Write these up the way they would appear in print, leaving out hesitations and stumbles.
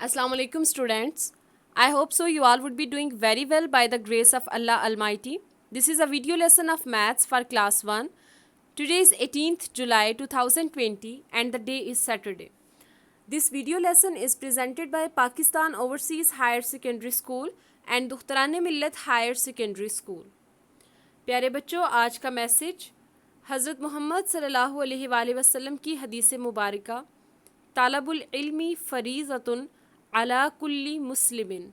Assalamu alaikum students. I hope so you all would be doing very well by the grace of Allah Almighty. This is a video lesson of maths for class 1. Today is 18th July 2020 and the day is Saturday. This video lesson is presented by Pakistan Overseas Higher Secondary School and Dukhtarane Millat Higher Secondary School. प्यारे बच्चों, आज का message हज़रत मोहम्मद सल्लल्लाहु अलैहि वसल्लम की हदीस मुबारका तालबुल इल्मी फ़रीज़तुन अला कुल्ली मुस्लिमिन,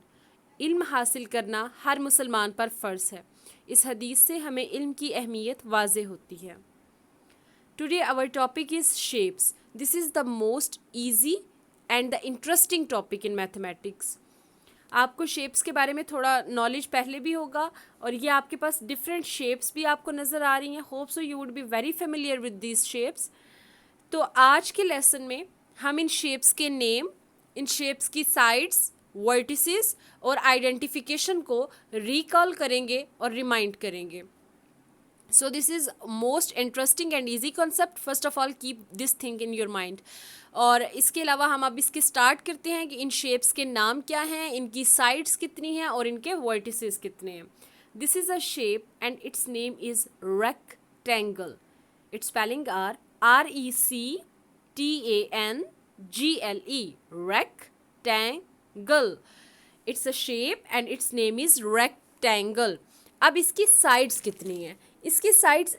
इल्म हासिल करना हर मुसलमान पर फ़र्ज़ है। इस हदीस से हमें इल्म की अहमियत वाज़े होती है। Today our topic is shapes. This is the most easy and the interesting topic in mathematics. आपको शेप्स के बारे में थोड़ा नॉलेज पहले भी होगा और ये आपके पास डिफरेंट शेप्स भी आपको नज़र आ रही हैं। Hope so you would be very familiar with these shapes. तो आज के लेसन में हम इन शेप्स के नेम, इन शेप्स की साइड्स, वर्टिसेस और आइडेंटिफिकेशन को रिकॉल करेंगे और रिमाइंड करेंगे। So this is most interesting and easy concept. First of all, keep this thing in your mind. और इसके अलावा हम अब इसके स्टार्ट करते हैं कि इन शेप्स के नाम क्या हैं, इनकी साइड्स कितनी हैं और इनके वर्टिसेस कितने हैं। This is a shape and it's name is rectangle. It's spelling are RECTANGLE, rectangle. It's a shape and its name is rectangle. अब इसकी साइड्स कितनी हैं? इसकी साइड्स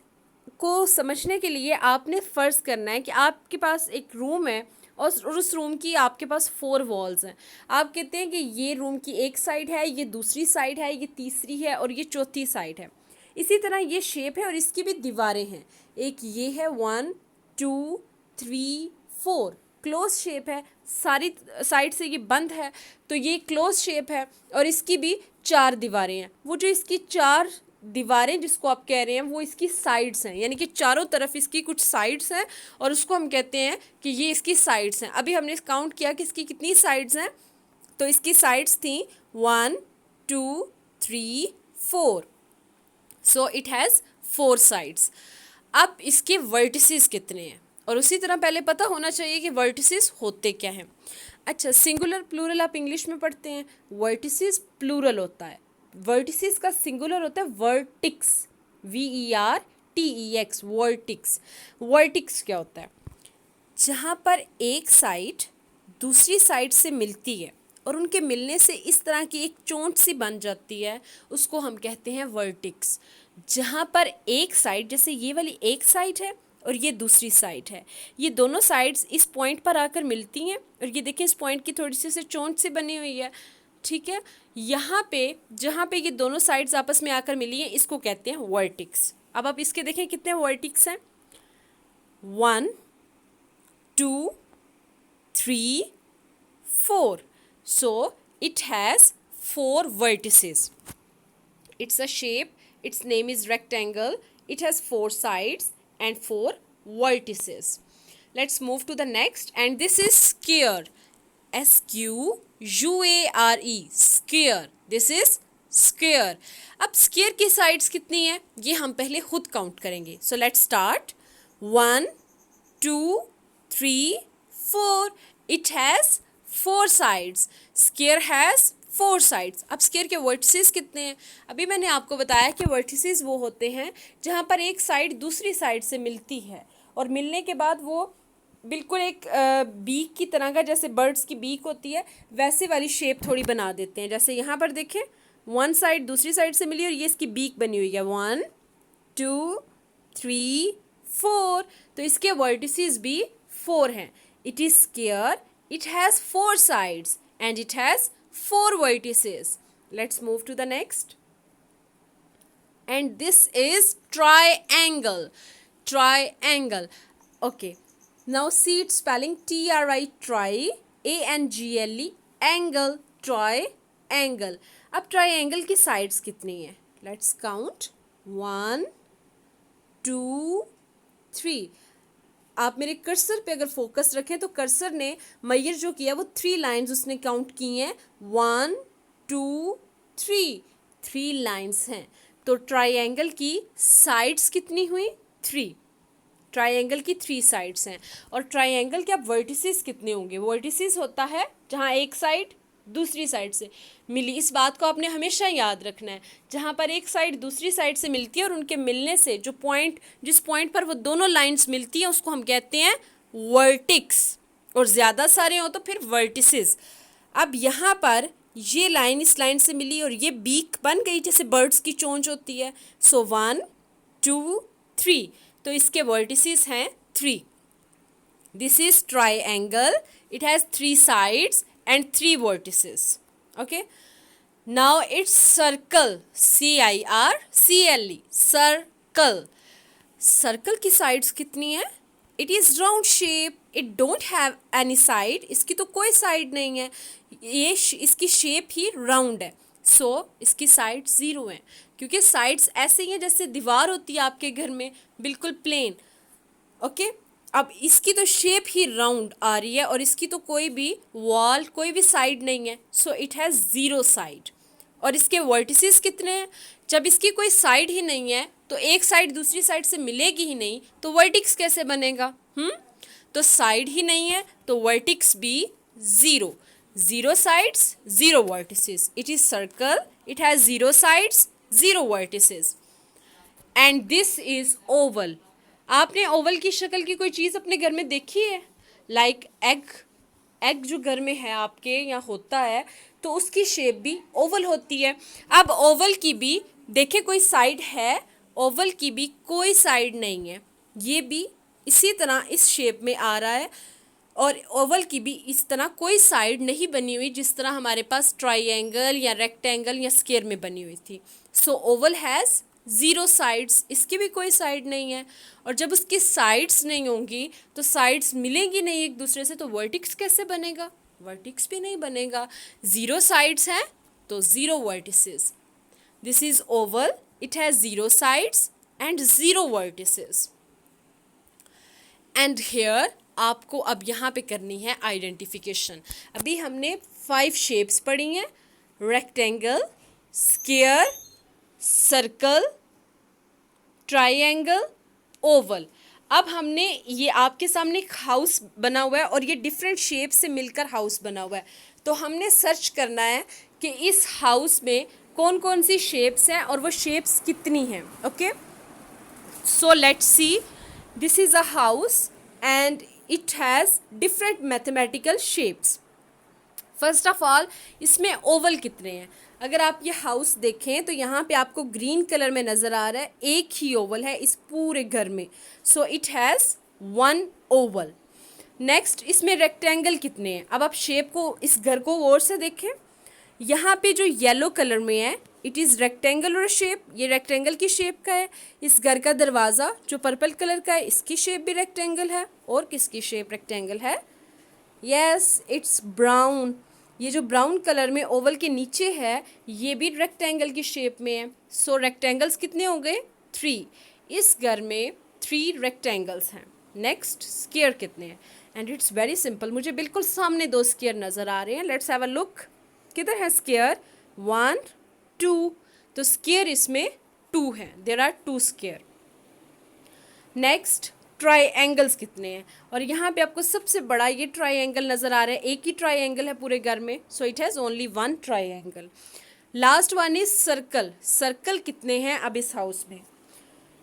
को समझने के लिए आपने फ़र्ज़ करना है कि आपके पास एक रूम है और उस रूम की आपके पास 4 वॉल्स हैं। आप कहते हैं कि ये रूम की एक साइड है, ये दूसरी साइड है, ये तीसरी है और ये चौथी साइड है। इसी तरह ये शेप है और इसकी भी दीवारें हैं। एक ये है 1 2 3 4, क्लोज शेप है, सारी साइड से ये बंद है तो ये क्लोज शेप है और इसकी भी 4 दीवारें हैं। वो जो इसकी 4 दीवारें जिसको आप कह रहे हैं वो इसकी साइड्स हैं, यानी कि चारों तरफ इसकी कुछ साइड्स हैं और उसको हम कहते हैं कि ये इसकी साइड्स हैं। अभी हमने काउंट किया कि इसकी कितनी साइड्स हैं, तो इसकी साइड्स थी 1 2 3 4, सो इट हैज़ 4 साइड्स। अब इसके वर्टिसेस कितने हैं और उसी तरह पहले पता होना चाहिए कि वर्टिसेस होते क्या हैं। अच्छा, सिंगुलर प्लूरल आप इंग्लिश में पढ़ते हैं, वर्टिसेस प्लूरल होता है। वर्टिसेस का सिंगुलर होता है वर्टिक्स, VERTEX, वर्टिक्स। वर्टिक्स क्या होता है? जहाँ पर एक साइड दूसरी साइड से मिलती है और उनके मिलने से इस तरह की एक चोंच सी बन जाती है, उसको हम कहते हैं वर्टिक्स। जहाँ पर एक साइड, जैसे ये वाली एक साइड है और ये दूसरी साइड है, ये दोनों साइड्स इस पॉइंट पर आकर मिलती हैं और ये देखें इस पॉइंट की थोड़ी सी चोंच से बनी हुई है, ठीक है। यहाँ पे जहाँ पे ये दोनों साइड्स आपस में आकर मिली हैं इसको कहते हैं वर्टिक्स। अब आप इसके देखें कितने वर्टिक्स हैं, 1 2 3 4, so it has 4 vertices. It's a shape, its name is rectangle, it has 4 sides and 4 vertices. Let's move to the next, and this is square, SQUARE, square. This is square. अब square की sides कितनी है ये हम पहले खुद count करेंगे। So let's start. 1 2 3 4. It has 4 sides. Square has 4 sides. अब स्क्वायर के वर्टिसेस कितने हैं? अभी मैंने आपको बताया कि वर्टिसेस वो होते हैं जहाँ पर एक साइड दूसरी साइड से मिलती है और मिलने के बाद वो बिल्कुल एक बीक की तरह का, जैसे बर्ड्स की बीक होती है वैसे वाली शेप थोड़ी बना देते हैं। जैसे यहाँ पर देखें, 1 साइड दूसरी साइड से मिली और ये इसकी बीक बनी हुई है, 1 2 3 4, तो इसके वर्टिसेस भी 4 हैं। It is square, it has 4 sides and it has 4 vertices. Let's move to the next. And this is triangle. Triangle. Okay. Now see its spelling, TRI, angle, triangle. अब triangle की sides कितनी हैं? Let's count. 1 2 3. आप मेरे cursor पे अगर focus रखें तो कर्सर ने मैयर जो किया वो 3 लाइंस उसने काउंट की हैं, 1 2 3, 3 लाइंस हैं। तो ट्राइंगल की साइड्स कितनी हुई? 3। ट्राइंगल की 3 साइड्स हैं। और ट्राइंगल के अब वर्टिसेस कितने होंगे? वर्टिसेस होता है जहाँ एक साइड दूसरी साइड से मिली। इस बात को आपने हमेशा याद रखना है, जहाँ पर एक साइड दूसरी साइड से मिलती है और उनके मिलने से जो पॉइंट, जिस पॉइंट पर वो दोनों लाइंस मिलती हैं उसको हम कहते हैं वर्टिक्स, और ज़्यादा सारे हो तो फिर वर्टिसेस। अब यहाँ पर ये लाइन इस लाइन से मिली और ये बीक बन गई जैसे बर्ड्स की चोंच होती है। सो 1 2 3, तो इसके वर्टिसेस हैं 3। This is triangle, it has 3 sides and 3 vertices. Okay, now it's circle, CIRCLE, circle. Circle की साइड्स कितनी है? It is round shape, it don't have any side, इसकी तो कोई साइड नहीं है, ये इसकी शेप ही राउंड है। सो इसकी साइड 0 हैं, क्योंकि साइड्स ऐसे ही हैं जैसे दीवार होती है आपके घर में, बिल्कुल प्लेन। ओके, अब इसकी तो शेप ही राउंड आ रही है और इसकी तो कोई भी वॉल, कोई भी साइड नहीं है। So it has 0 side. और इसके वर्टिसेस कितने हैं? जब इसकी कोई साइड ही नहीं है तो एक साइड दूसरी साइड से मिलेगी ही नहीं, तो वर्टिक्स कैसे बनेगा? तो साइड ही नहीं है तो वर्टिक्स भी 0। 0 sides 0 vertices. It is circle, it has 0 sides 0 vertices. And this is Oval. आपने ओवल की शक्ल की कोई चीज़ अपने घर में देखी है? लाइक एग जो घर में है आपके या होता है तो उसकी शेप भी ओवल होती है। अब ओवल की भी देखिए कोई साइड है, ओवल की भी कोई साइड नहीं है, ये भी इसी तरह इस शेप में आ रहा है। और ओवल की भी इस तरह कोई साइड नहीं बनी हुई जिस तरह हमारे पास ट्राइंगल या रेक्टेंगल या स्क्वायर में बनी हुई थी। सो ओवल हैज़ 0 साइड्स, इसकी भी कोई साइड नहीं है। और जब उसकी साइड्स नहीं होंगी तो साइड्स मिलेंगी नहीं एक दूसरे से, तो वर्टिक्स कैसे बनेगा? वर्टिक्स भी नहीं बनेगा। 0 साइड्स हैं तो 0 vertices. This is oval, it has 0 sides and 0 vertices. And here आपको अब यहाँ पे करनी है आइडेंटिफिकेशन। अभी हमने 5 शेप्स पढ़ी हैं, rectangle, square, circle, triangle, Oval. अब हमने ये आपके सामने एक हाउस बना हुआ है और ये डिफरेंट शेप से मिलकर हाउस बना हुआ है, तो हमने सर्च करना है कि इस हाउस में कौन कौन सी शेप्स हैं और वो शेप्स कितनी हैं। Okay, so let's see, this is a house and it has different mathematical shapes. First of all इसमें ओवल कितने हैं? अगर आप ये हाउस देखें तो यहाँ पे आपको ग्रीन कलर में नज़र आ रहा है, एक ही ओवल है इस पूरे घर में। So it has 1 Oval. Next इसमें रेक्टेंगल कितने हैं? अब आप शेप को, इस घर को गौर से देखें, यहाँ पे जो येलो कलर में है इट इज़ रेक्टेंगुलर शेप, ये रेक्टेंगल की शेप का है। इस घर का दरवाज़ा जो पर्पल कलर का है इसकी शेप भी रेक्टेंगल है। और किसकी शेप रेक्टेंगल है? Yes, it's brown. ये जो ब्राउन कलर में ओवल के नीचे है ये भी रेक्टेंगल की शेप में है। सो रेक्टेंगल्स कितने हो गए? 3। इस घर में 3 रेक्टेंगल्स हैं। नेक्स्ट स्क्वायर कितने हैं? एंड इट्स वेरी सिंपल, मुझे बिल्कुल सामने 2 स्क्वायर नज़र आ रहे हैं। लेट्स हैव अ लुक, किधर है स्क्वायर? 1 2, तो स्क्वायर इसमें 2 है, there are 2 square. Next triangles कितने हैं? और यहाँ पे आपको सबसे बड़ा ये ट्राइंगल नज़र आ रहा है, एक ही ट्राइंगल है पूरे घर में। So it has only 1 triangle. Last one is circle. Circle कितने हैं अब इस हाउस में?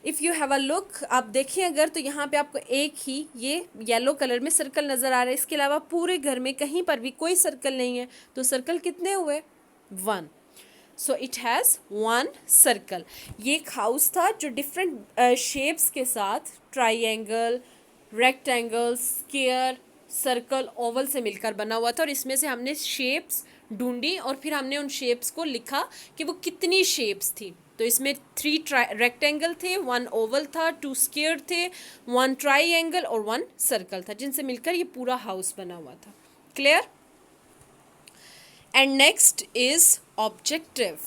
If you have a look, आप देखिए अगर, तो यहाँ पे आपको एक ही ये येलो कलर में सर्कल नज़र आ रहा है, इसके अलावा पूरे घर में कहीं पर भी कोई सर्कल नहीं है। तो सर्कल कितने हुए? 1। So it has 1 circle. ये एक हाउस था जो डिफरेंट शेप्स के साथ triangle, rectangle, square, circle, Oval से मिलकर बना हुआ था। और इसमें से हमने शेप्स ढूंढी और फिर हमने उन शेप्स को लिखा कि वो कितनी शेप्स थी। तो इसमें 3 रेक्टेंगल थे, 1 ओवल था, 2 स्क्वायर थे, 1 ट्राइंगल और 1 सर्कल था, जिनसे मिलकर ये पूरा हाउस बना हुआ था। Clear? And next is objective.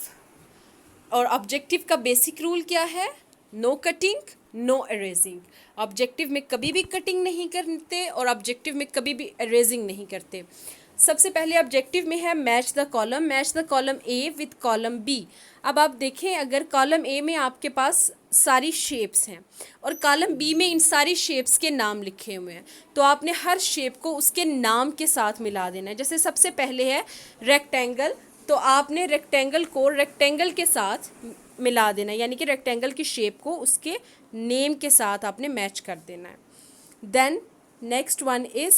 और ऑब्जेक्टिव का बेसिक रूल क्या है? No cutting, no erasing. Objective में कभी भी कटिंग नहीं करते और ऑब्जेक्टिव में कभी भी एरेजिंग नहीं करते। सबसे पहले ऑब्जेक्टिव में है match the column A with column B. अब आप देखें, अगर कॉलम ए में आपके पास सारी शेप्स हैं और कॉलम बी में इन सारी शेप्स के नाम लिखे हुए हैं, तो आपने हर शेप को उसके नाम के साथ मिला देना है। जैसे सबसे पहले है रेक्टेंगल, तो आपने रेक्टेंगल को रेक्टेंगल के साथ मिला देना है, यानी कि रेक्टेंगल की शेप को उसके नेम के साथ आपने मैच कर देना है। Then next one is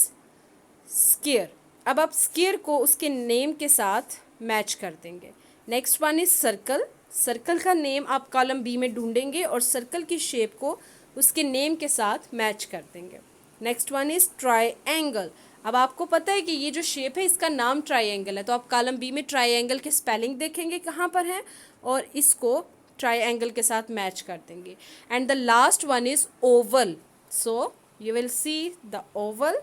square. अब आप स्क्वायर को उसके नेम के साथ मैच कर देंगे। Next one is circle. Circle का नेम आप कॉलम बी में ढूंढेंगे और सर्कल की शेप को उसके नेम के साथ मैच कर देंगे। Next one is triangle. अब आपको पता है कि ये जो शेप है इसका नाम ट्राइएंगल है, तो आप कॉलम बी में ट्राइएंगल के स्पेलिंग देखेंगे कहाँ पर है और इसको ट्राइएंगल के साथ मैच कर देंगे। And the last one is Oval. So you will see the Oval.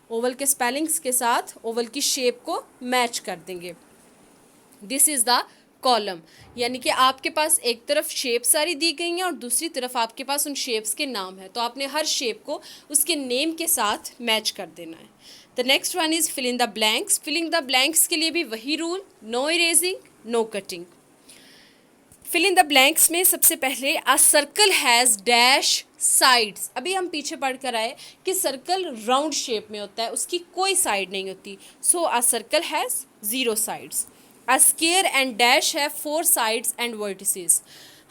Oval के स्पेलिंग्स के साथ ओवल की शेप को मैच कर देंगे। दिस इज़ द कॉलम, यानी कि आपके पास एक तरफ शेप सारी दी गई हैं और दूसरी तरफ आपके पास उन शेप्स के नाम है, तो आपने हर शेप को उसके नेम के साथ मैच कर देना है। The next one is fill in the blanks. Filling the blanks के लिए भी वही rule, no erasing no cutting. Fill in the blanks में सबसे पहले a circle has dash sides. अभी हम पीछे पढ़ कर आए कि सर्कल राउंड शेप में होता है, उसकी कोई साइड नहीं होती। So a circle has 0 sides. A square and dash है 4 साइड्स एंड वर्टिसेस।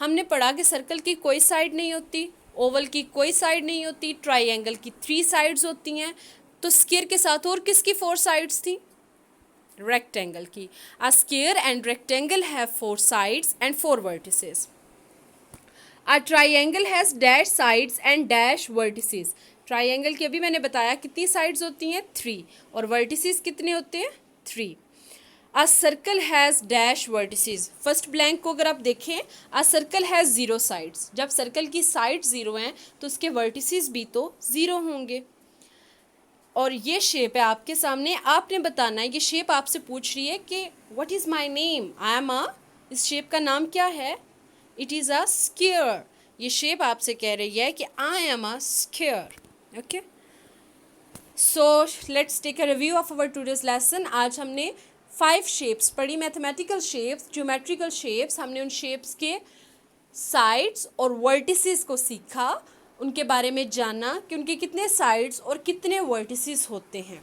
हमने पढ़ा कि सर्कल की कोई साइड नहीं होती, ओवल की कोई साइड नहीं होती, ट्राइएंगल की 3 साइड्स होती हैं, तो स्क्वायर के साथ और किसकी 4 साइड्स थी? रेक्टेंगल की। अ square and rectangle have 4 sides and 4 vertices. A triangle has dash sides and dash vertices. Triangle की अभी मैंने बताया कितनी साइड्स होती हैं? 3, और वर्टिसेस कितने होते हैं? 3। अ circle has dash vertices. First blank को अगर आप देखें, अ सर्कल हैज़ 0 साइड्स। जब सर्कल की साइड 0 हैं तो उसके वर्टिसेस भी तो 0 होंगे। और ये शेप है आपके सामने, आपने बताना है, ये शेप आपसे पूछ रही है कि what is my name, I am a, इस शेप का नाम क्या है? It is a square. ये शेप आपसे कह रही है कि I am a square. Okay, so let's take a review of our today's lesson. आज हमने 5 शेप्स पढ़ी, मैथमेटिकल शेप्स, ज्योमेट्रिकल शेप्स। हमने उन शेप्स के साइड्स और वर्टिसेस को सीखा, उनके बारे में जाना कि उनके कितने साइड्स और कितने वर्टिसेस होते हैं।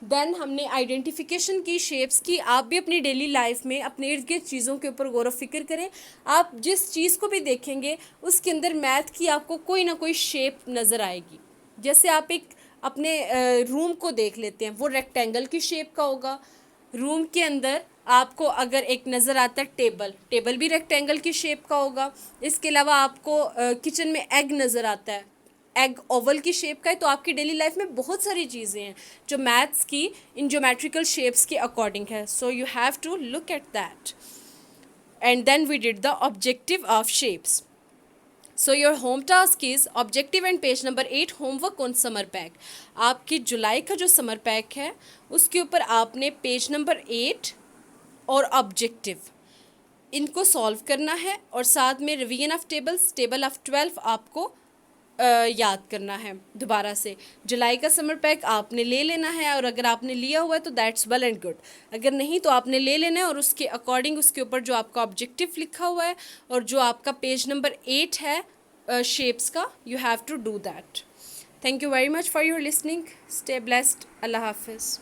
देन हमने आइडेंटिफिकेशन की शेप्स की। आप भी अपनी डेली लाइफ में अपने इर्द गिर्द चीज़ों के ऊपर गौर व फिक्र करें। आप जिस चीज़ को भी देखेंगे उसके अंदर मैथ की आपको कोई ना कोई शेप नज़र आएगी। जैसे आप एक अपने रूम को देख लेते हैं, वो रेक्टेंगल की शेप का होगा। रूम के अंदर आपको अगर एक नज़र आता है टेबल, टेबल भी रेक्टेंगल की शेप का होगा। इसके अलावा आपको किचन में एग नज़र आता है, एग ओवल की शेप का है। तो आपकी डेली लाइफ में बहुत सारी चीज़ें हैं जो मैथ्स की इन ज्योमेट्रिकल शेप्स के अकॉर्डिंग है। So you have to look at that. And then we did the objective of shapes. So your home task is objective and page number 8 homework on summer pack. आपकी जुलाई का जो summer pack है उसके ऊपर आपने page number 8 और objective इनको सॉल्व करना है, और साथ में revision of tables, table of 12 आपको याद करना है दोबारा से। जुलाई का समर पैक आपने ले लेना है, और अगर आपने लिया हुआ है तो दैट्स वेल एंड गुड। अगर नहीं तो आपने ले लेना है और उसके अकॉर्डिंग उसके ऊपर जो आपका ऑब्जेक्टिव लिखा हुआ है और जो आपका पेज नंबर 8 है शेप्स का, you have to do that. Thank you very much for your listening. Stay blessed. अल्लाह हाफिज़।